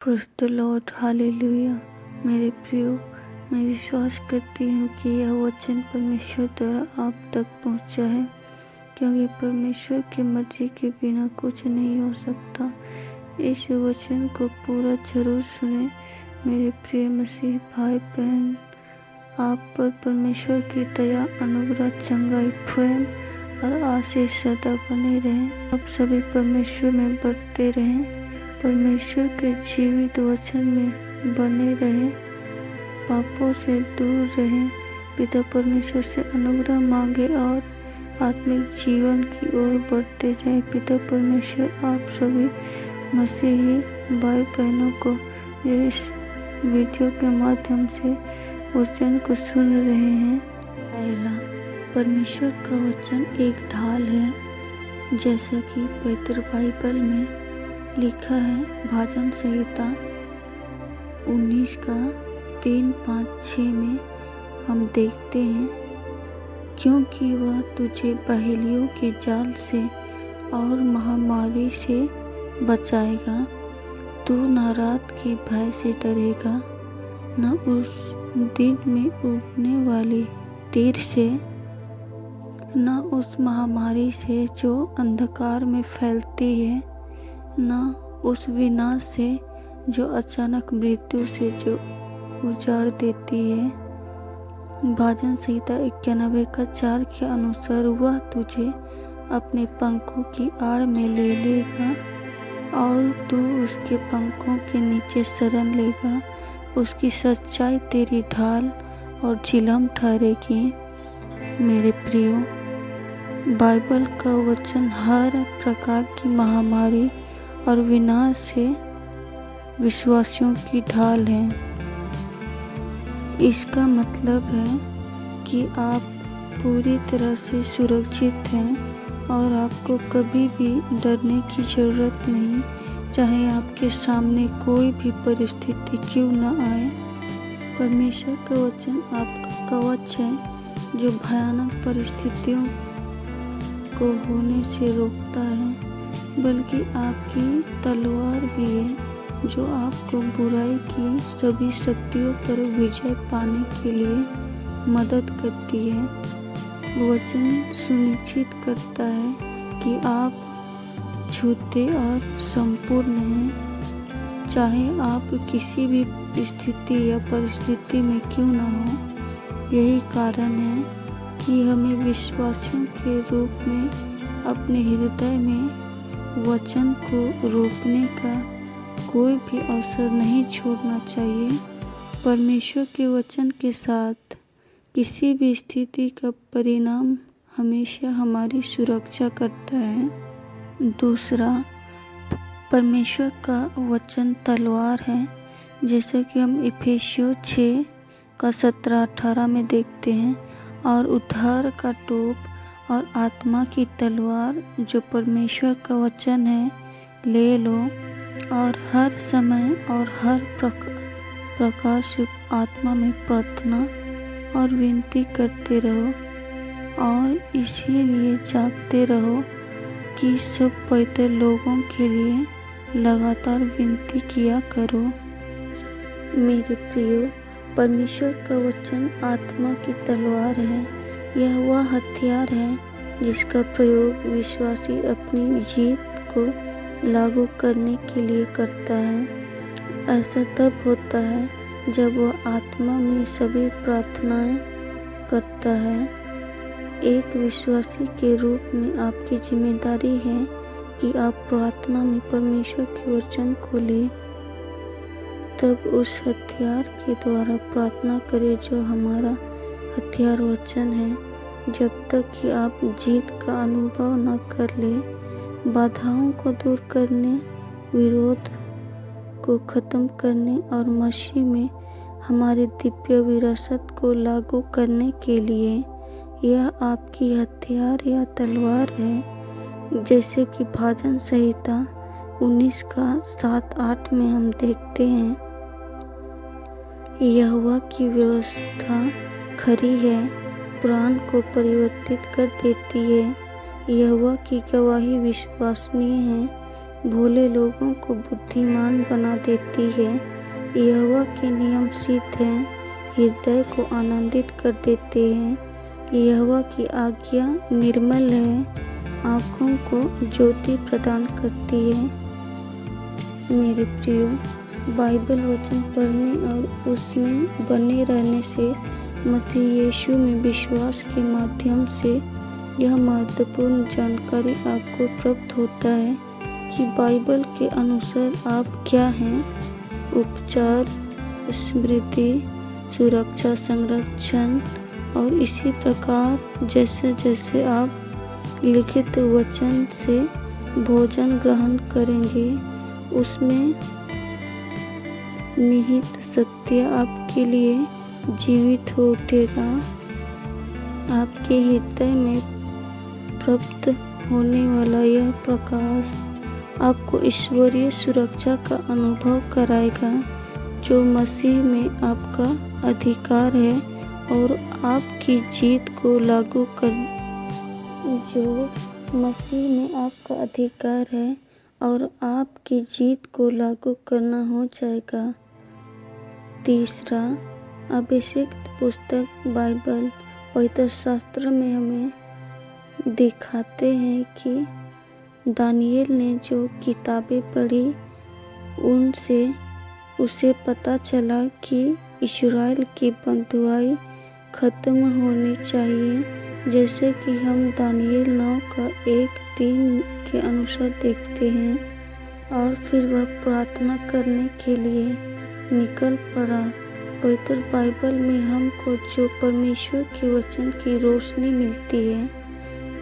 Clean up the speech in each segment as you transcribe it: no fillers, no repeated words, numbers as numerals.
Praise the Lord, hallelujah. मेरे प्रियो, मैं विश्वास करती हूँ कि यह वचन परमेश्वर द्वारा आप तक पहुँचा है, क्योंकि परमेश्वर की मर्जी के बिना कुछ नहीं हो सकता। इस वचन को पूरा जरूर सुने मेरे प्रिय मसीह भाई बहन। आप पर परमेश्वर की दया, अनुग्रह, चंगाई, प्रेम और आशीष सदा बने रहें। आप सभी परमेश्वर में बढ़ते रहें, परमेश्वर के जीवित वचन में बने रहें, पापों से दूर रहें, पिता परमेश्वर से अनुग्रह मांगे और आत्मिक जीवन की ओर बढ़ते जाएं। पिता परमेश्वर आप सभी मसीही भाई बहनों को जो इस वीडियो के माध्यम से वचन को सुन रहे हैं। पहला, परमेश्वर का वचन एक ढाल है, जैसा कि पवित्र बाइबल में लिखा है। भजन संहिता 19 का 3, 5, 6 में हम देखते हैं, क्योंकि वह तुझे पहेलियों के जाल से और महामारी से बचाएगा। तू न रात के भय से डरेगा, न उस दिन में उड़ने वाली तीर से, न उस महामारी से जो अंधकार में फैलती है, न उस विनाश से जो अचानक मृत्यु से जो उजाड़ देती है। भजन संहिता 91 का 4 के अनुसार वह तुझे अपने पंखों की आड़ में ले लेगा और तू उसके पंखों के नीचे शरण लेगा। उसकी सच्चाई तेरी ढाल और झिलम ठहरेगी। मेरे प्रियो, बाइबल का वचन हर प्रकार की महामारी और विनाश से विश्वासियों की ढाल है। इसका मतलब है कि आप पूरी तरह से सुरक्षित हैं और आपको कभी भी डरने की जरूरत नहीं, चाहे आपके सामने कोई भी परिस्थिति क्यों न आए। परमेश्वर का वचन आपका कवच है, जो भयानक परिस्थितियों को होने से रोकता है, बल्कि आपकी तलवार भी है, जो आपको बुराई की सभी शक्तियों पर विजय पाने के लिए मदद करती है। वचन सुनिश्चित करता है कि आप झूठे और संपूर्ण हैं, चाहे आप किसी भी स्थिति या परिस्थिति में क्यों न हो। यही कारण है कि हमें विश्वासियों के रूप में अपने हृदय में वचन को रोकने का कोई भी अवसर नहीं छोड़ना चाहिए। परमेश्वर के वचन के साथ किसी भी स्थिति का परिणाम हमेशा हमारी सुरक्षा करता है। दूसरा, परमेश्वर का वचन तलवार है, जैसा कि हम इफिसियों 6 का 17-18 में देखते हैं। और उद्धार का टोप और आत्मा की तलवार, जो परमेश्वर का वचन है, ले लो और हर समय और हर प्रकार से आत्मा में प्रार्थना और विनती करते रहो और इसीलिए जागते रहो कि सब पवित्र लोगों के लिए लगातार विनती किया करो। मेरे प्रियो, परमेश्वर का वचन आत्मा की तलवार है। यह वह हथियार है जिसका प्रयोग विश्वासी अपनी जीत को लागू करने के लिए करता है। ऐसा तब होता है जब वह आत्मा में सभी प्रार्थनाएं करता है। एक विश्वासी के रूप में आपकी जिम्मेदारी है कि आप प्रार्थना में परमेश्वर के वचन को ले, तब उस हथियार के द्वारा प्रार्थना करें जो हमारा हथियार वचन है। जब तक कि आप जीत का अनुभव न कर ले, बाधाओं को दूर करने, विरोध को खत्म करने और मसीह में हमारी दिव्य विरासत को लागू करने के लिए यह आपकी हथियार या तलवार है। जैसे कि भजन संहिता 19 का 7-8 में हम देखते हैं, यहोवा की व्यवस्था खरी है, प्राण को परिवर्तित कर देती है। यहोवा की गवाही विश्वसनीय है, भोले लोगों को बुद्धिमान बना देती है। यहोवा के नियम सिद्ध हैं, हृदय को आनंदित कर देते हैं। यहोवा की आज्ञा निर्मल है, आँखों को ज्योति प्रदान करती है। मेरे प्रियो, बाइबल वचन पढ़ने और उसमें बने रहने से मसीह यीशु में विश्वास के माध्यम से यह महत्वपूर्ण जानकारी आपको प्राप्त होता है कि बाइबल के अनुसार आप क्या हैं। उपचार, स्मृति, सुरक्षा, संरक्षण और इसी प्रकार जैसे जैसे आप लिखित वचन से भोजन ग्रहण करेंगे, उसमें निहित सत्य आपके लिए जीवित हो उठेगा। आपके हृदय में प्राप्त होने वाला यह प्रकाश आपको ईश्वरीय सुरक्षा का अनुभव कराएगा, जो मसीह में आपका अधिकार है और आपकी जीत को लागू कर जो मसीह में आपका अधिकार है और आपकी जीत को लागू करना हो जाएगा। तीसरा, अभिषिक्त पुस्तक बाइबल पवित्र शास्त्र में हमें दिखाते हैं कि दानियेल ने जो किताबें पढ़ी उनसे उसे पता चला कि इस्राएल की बंधुआई खत्म होनी चाहिए, जैसे कि हम दानियेल 9 का 1-3 के अनुसार देखते हैं। और फिर वह प्रार्थना करने के लिए निकल पड़ा। पवित्र बाइबल में हमको जो परमेश्वर के वचन की रोशनी मिलती है,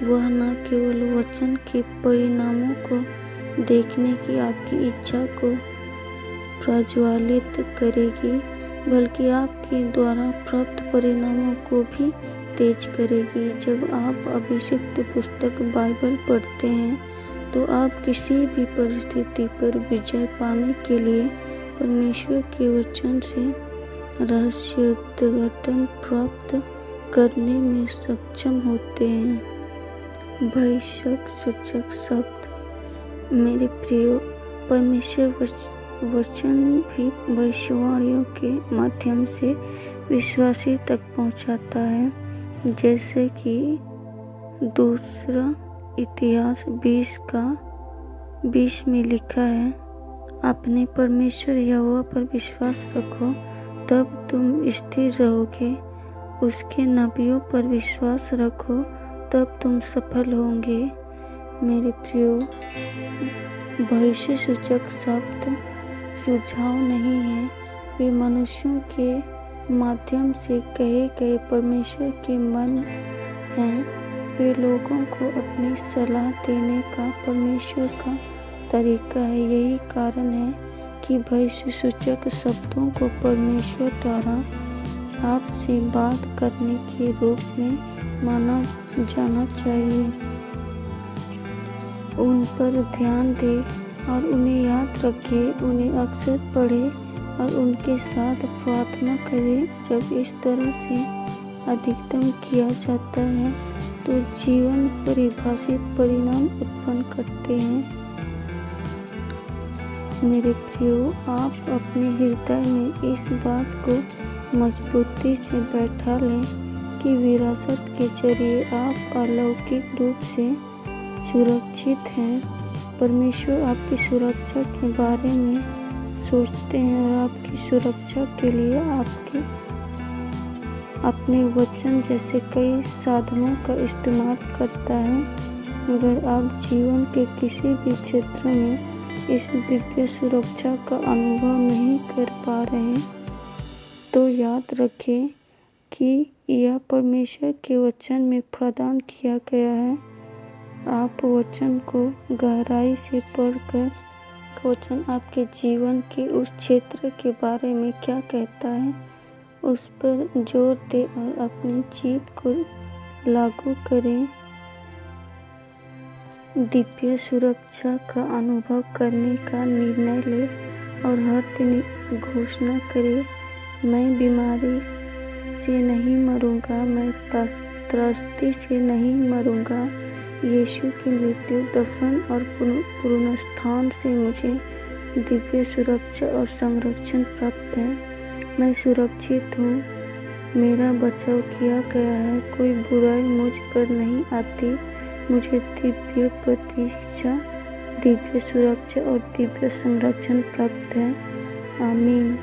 वह न केवल वचन के परिणामों को देखने की आपकी इच्छा को प्रज्वलित करेगी, बल्कि आपके द्वारा प्राप्त परिणामों को भी तेज करेगी। जब आप अभिषिक्त पुस्तक बाइबल पढ़ते हैं तो आप किसी भी परिस्थिति पर विजय पाने के लिए परमेश्वर के वचन से रहस्योद्घाटन प्राप्त करने में सक्षम होते हैं। भविष्य सूचक शब्द। मेरे प्रियो, परमेश्वर वचन भी भविष्यवाणियों के माध्यम से विश्वासी तक पहुंचाता है, जैसे कि दूसरा इतिहास 20 में लिखा है, अपने परमेश्वर यहोवा पर विश्वास रखो तब तुम स्थिर रहोगे, उसके नबियों पर विश्वास रखो तब तुम सफल होंगे। मेरे प्रियो, भविष्य सूचक शब्द सुझाव नहीं है, वे मनुष्यों के माध्यम से कहे गए परमेश्वर के मन हैं। वे लोगों को अपनी सलाह देने का परमेश्वर का तरीका है। यही कारण है कि भविष्य सूचक शब्दों को परमेश्वर द्वारा आपसे बात करने के रूप में माना जाना चाहिए। उन पर ध्यान दें और उन्हें याद रखें, उन्हें अक्सर पढ़ें और उनके साथ प्रार्थना करें। जब इस तरह से अधिकतम किया जाता है तो जीवन परिभाषित परिणाम उत्पन्न करते हैं। मेरे प्रियो, आप अपने हृदय में इस बात को मजबूती से बैठा लें कि विरासत के जरिए आप अलौकिक रूप से सुरक्षित हैं। परमेश्वर आपकी सुरक्षा के बारे में सोचते हैं और आपकी सुरक्षा के लिए अपने वचन जैसे कई साधनों का इस्तेमाल करता है। अगर आप जीवन के किसी भी क्षेत्र में इस दिव्य सुरक्षा का अनुभव नहीं कर पा रहे, तो याद रखें कि यह परमेश्वर के वचन में प्रदान किया गया है। आप वचन को गहराई से पढ़कर वचन आपके जीवन के उस क्षेत्र के बारे में क्या कहता है, उस पर जोर दें और अपनी जीत को लागू करें। दिव्य सुरक्षा का अनुभव करने का निर्णय लें और हर दिन घोषणा करें, मैं बीमारी से नहीं मरूंगा, मैं त्रस्ती से नहीं मरूंगा, यीशु की मृत्यु, दफन और पुनरुत्थान से मुझे दिव्य सुरक्षा और संरक्षण प्राप्त है। मैं सुरक्षित हूँ, मेरा बचाव किया गया है, कोई बुराई मुझ पर नहीं आती। मुझे दिव्य प्रतीक्षा, दिव्य सुरक्षा और दिव्य संरक्षण प्राप्त है। आमीन।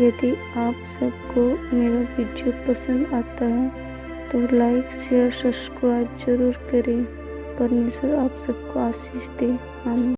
यदि आप सबको मेरा वीडियो पसंद आता है तो लाइक, शेयर, सब्सक्राइब जरूर करें। परमेश्वर आप सबको आशीष दे। आमीन।